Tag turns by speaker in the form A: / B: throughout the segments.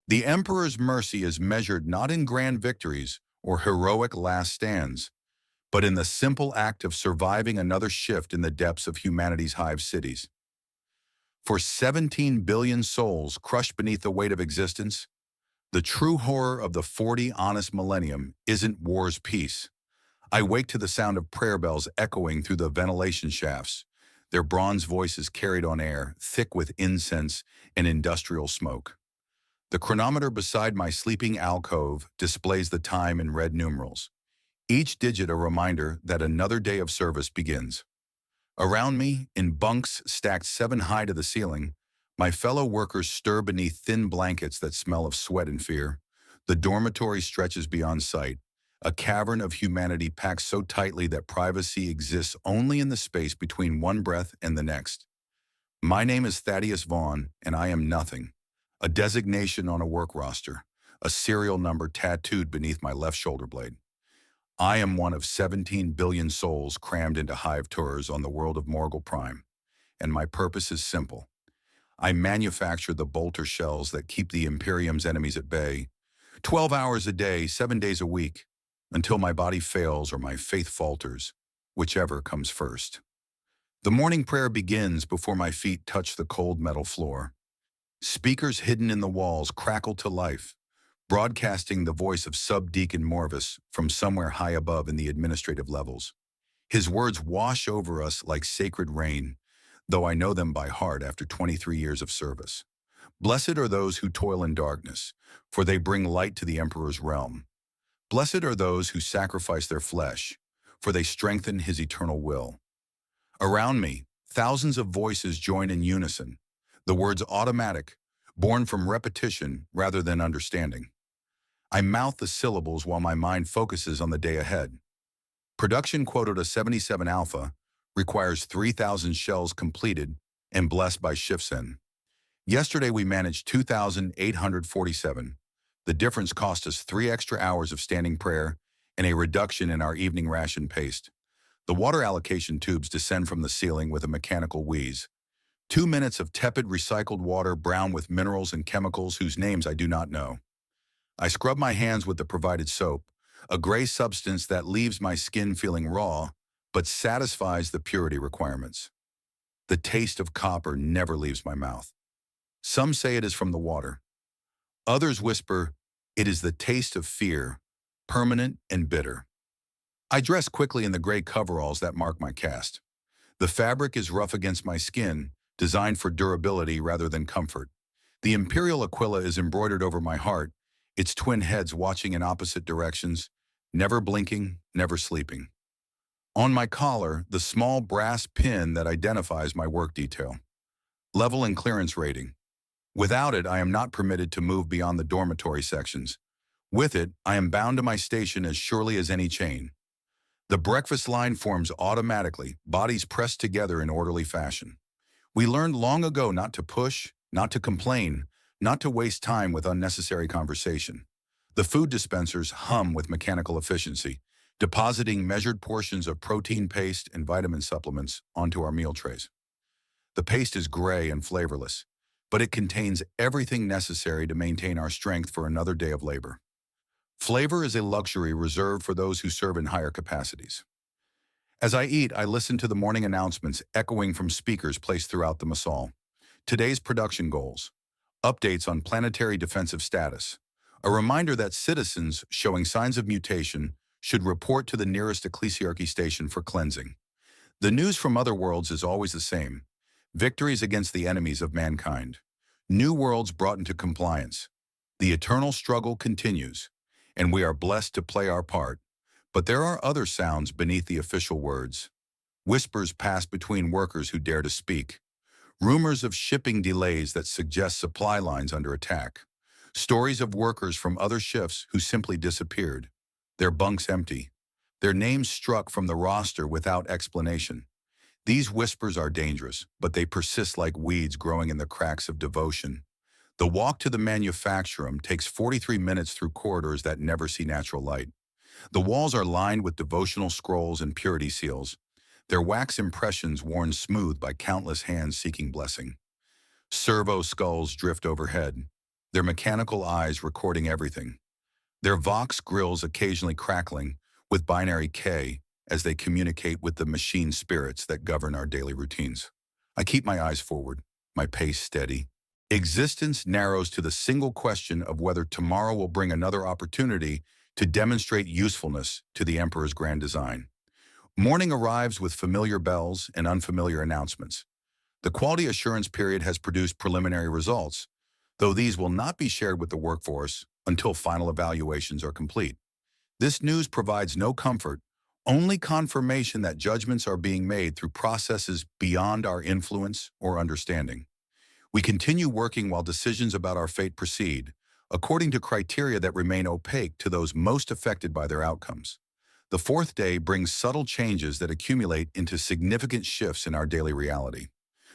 A: The Emperor's mercy is measured not in grand victories or heroic last stands, but in the simple act of surviving another shift in the depths of humanity's hive cities. For 17 billion souls crushed beneath the weight of existence, the true horror of the 40 honest millennium isn't war's peace. I wake to the sound of prayer bells echoing through the ventilation shafts, their bronze voices carried on air, thick with incense and industrial smoke. The chronometer beside my sleeping alcove displays the time in red numerals, each digit a reminder that another day of service begins. Around me, in bunks stacked 7 high to the ceiling, my fellow workers stir beneath thin blankets that smell of sweat and fear. The dormitory stretches beyond sight, a cavern of humanity packed so tightly that privacy exists only in the space between one breath and the next. My name is Thaddeus Vaughn, and I am nothing. A designation on a work roster, a serial number tattooed beneath my left shoulder blade. I am one of 17 billion souls crammed into hive tours on the world of Morgul Prime, and my purpose is simple. I manufacture the bolter shells that keep the Imperium's enemies at bay, 12 hours a day, 7 days a week, until my body fails or my faith falters, whichever comes first. The morning prayer begins before my feet touch the cold metal floor. Speakers hidden in the walls crackle to life, broadcasting the voice of Subdeacon Morvis from somewhere high above in the administrative levels. His words wash over us like sacred rain, though I know them by heart after 23 years of service. Blessed are those who toil in darkness, for they bring light to the Emperor's realm. Blessed are those who sacrifice their flesh, for they strengthen his eternal will. Around me, thousands of voices join in unison, the words automatic, born from repetition rather than understanding. I mouth the syllables while my mind focuses on the day ahead. Production quoted a 77 alpha requires 3,000 shells completed and blessed by shifts. Yesterday we managed 2,847. The difference cost us 3 extra hours of standing prayer and a reduction in our evening ration paste. The water allocation tubes descend from the ceiling with a mechanical wheeze. 2 minutes of tepid recycled water brown with minerals and chemicals whose names I do not know. I scrub my hands with the provided soap, a gray substance that leaves my skin feeling raw, but satisfies the purity requirements. The taste of copper never leaves my mouth. Some say it is from the water. Others whisper, it is the taste of fear, permanent and bitter. I dress quickly in the gray coveralls that mark my caste. The fabric is rough against my skin, designed for durability rather than comfort. The Imperial Aquila is embroidered over my heart, its twin heads watching in opposite directions, never blinking, never sleeping. On my collar, the small brass pin that identifies my work detail. Level and clearance rating. Without it, I am not permitted to move beyond the dormitory sections. With it, I am bound to my station as surely as any chain. The breakfast line forms automatically, bodies pressed together in orderly fashion. We learned long ago not to push, not to complain, not to waste time with unnecessary conversation. The food dispensers hum with mechanical efficiency, depositing measured portions of protein paste and vitamin supplements onto our meal trays. The paste is gray and flavorless, but it contains everything necessary to maintain our strength for another day of labor. Flavor is a luxury reserved for those who serve in higher capacities. As I eat, I listen to the morning announcements echoing from speakers placed throughout the Masal. Today's production goals. Updates on planetary defensive status. A reminder that citizens showing signs of mutation should report to the nearest ecclesiarchy station for cleansing. The news from other worlds is always the same. Victories against the enemies of mankind. New worlds brought into compliance. The eternal struggle continues, and we are blessed to play our part. But there are other sounds beneath the official words. Whispers pass between workers who dare to speak. Rumors of shipping delays that suggest supply lines under attack. Stories of workers from other shifts who simply disappeared. Their bunks empty. Their names struck from the roster without explanation. These whispers are dangerous, but they persist like weeds growing in the cracks of devotion. The walk to the manufacturum takes 43 minutes through corridors that never see natural light. The walls are lined with devotional scrolls and purity seals, their wax impressions worn smooth by countless hands seeking blessing. Servo skulls drift overhead. their mechanical eyes recording everything, their Vox grills occasionally crackling with binary K as they communicate with the machine spirits that govern our daily routines. I keep my eyes forward, my pace steady. Existence narrows to the single question of whether tomorrow will bring another opportunity to demonstrate usefulness to the Emperor's grand design. Morning arrives with familiar bells and unfamiliar announcements. The quality assurance period has produced preliminary results, though these will not be shared with the workforce until final evaluations are complete. This news provides no comfort, only confirmation that judgments are being made through processes beyond our influence or understanding. We continue working while decisions about our fate proceed, according to criteria that remain opaque to those most affected by their outcomes. The fourth day brings subtle changes that accumulate into significant shifts in our daily reality.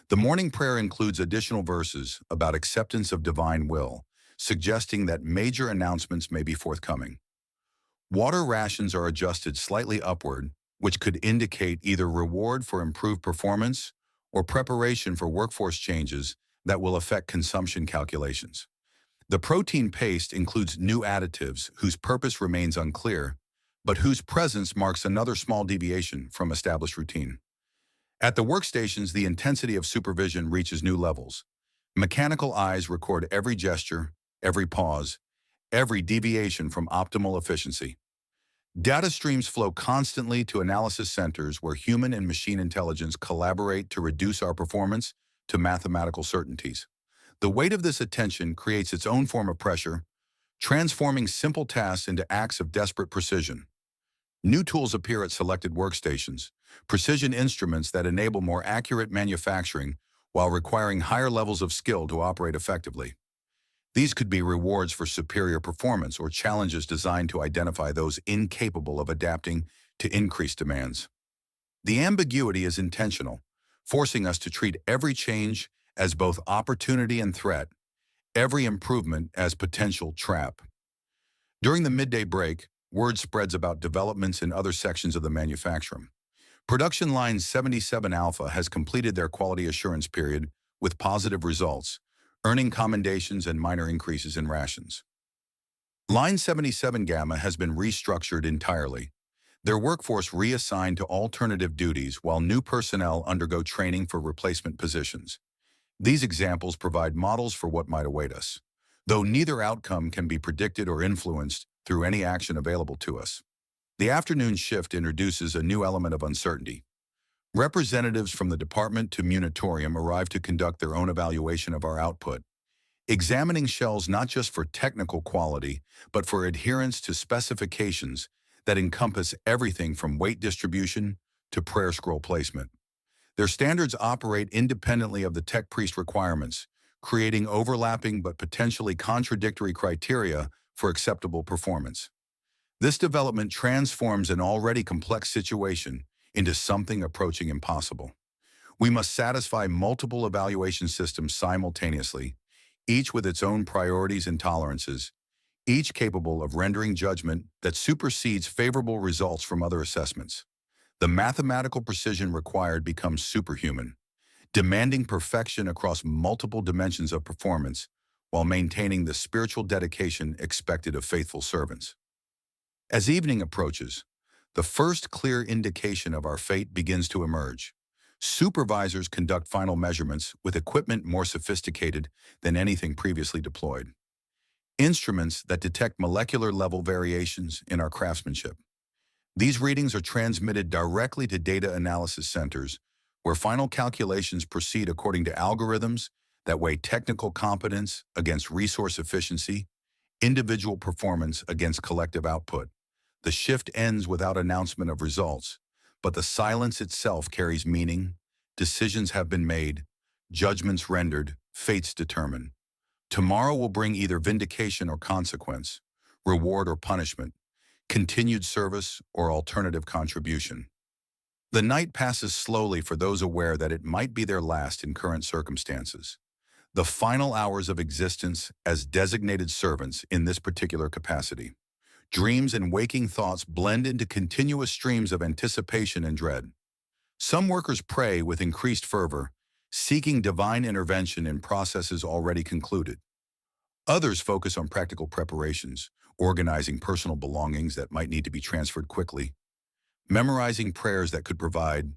A: The morning prayer includes additional verses about acceptance of divine will, suggesting that major announcements may be forthcoming. Water rations are adjusted slightly upward, which could indicate either reward for improved performance or preparation for workforce changes that will affect consumption calculations. The protein paste includes new additives whose purpose remains unclear, but whose presence marks another small deviation from established routine. At the workstations, the intensity of supervision reaches new levels. Mechanical eyes record every gesture, every pause, every deviation from optimal efficiency. Data streams flow constantly to analysis centers where human and machine intelligence collaborate to reduce our performance to mathematical certainties. The weight of this attention creates its own form of pressure, transforming simple tasks into acts of desperate precision. New tools appear at selected workstations, precision instruments that enable more accurate manufacturing while requiring higher levels of skill to operate effectively. These could be rewards for superior performance or challenges designed to identify those incapable of adapting to increased demands. The ambiguity is intentional, forcing us to treat every change as both opportunity and threat, every improvement as potential trap. During the midday break, word spreads about developments in other sections of the manufacturing. Production line 77 Alpha has completed their quality assurance period with positive results, earning commendations and minor increases in rations. Line 77 Gamma has been restructured entirely, their workforce reassigned to alternative duties while new personnel undergo training for replacement positions. These examples provide models for what might await us, though neither outcome can be predicted or influenced through any action available to us. The afternoon shift introduces a new element of uncertainty. Representatives from the department to Munitorium arrive to conduct their own evaluation of our output, examining shells not just for technical quality, but for adherence to specifications that encompass everything from weight distribution to prayer scroll placement. Their standards operate independently of the tech priest requirements, creating overlapping but potentially contradictory criteria for acceptable performance. This development transforms an already complex situation into something approaching impossible. We must satisfy multiple evaluation systems simultaneously, each with its own priorities and tolerances, each capable of rendering judgment that supersedes favorable results from other assessments. The mathematical precision required becomes superhuman, demanding perfection across multiple dimensions of performance while maintaining the spiritual dedication expected of faithful servants. As evening approaches, the first clear indication of our fate begins to emerge. Supervisors conduct final measurements with equipment more sophisticated than anything previously deployed. Instruments that detect molecular-level variations in our craftsmanship. These readings are transmitted directly to data analysis centers, where final calculations proceed according to algorithms that weigh technical competence against resource efficiency, individual performance against collective output. The shift ends without announcement of results, but the silence itself carries meaning. Decisions have been made, judgments rendered, fates determined. Tomorrow will bring either vindication or consequence, reward or punishment, continued service or alternative contribution. The night passes slowly for those aware that it might be their last in current circumstances. The final hours of existence as designated servants in this particular capacity. Dreams and waking thoughts blend into continuous streams of anticipation and dread. Some workers pray with increased fervor, seeking divine intervention in processes already concluded. Others focus on practical preparations, organizing personal belongings that might need to be transferred quickly, memorizing prayers that could provide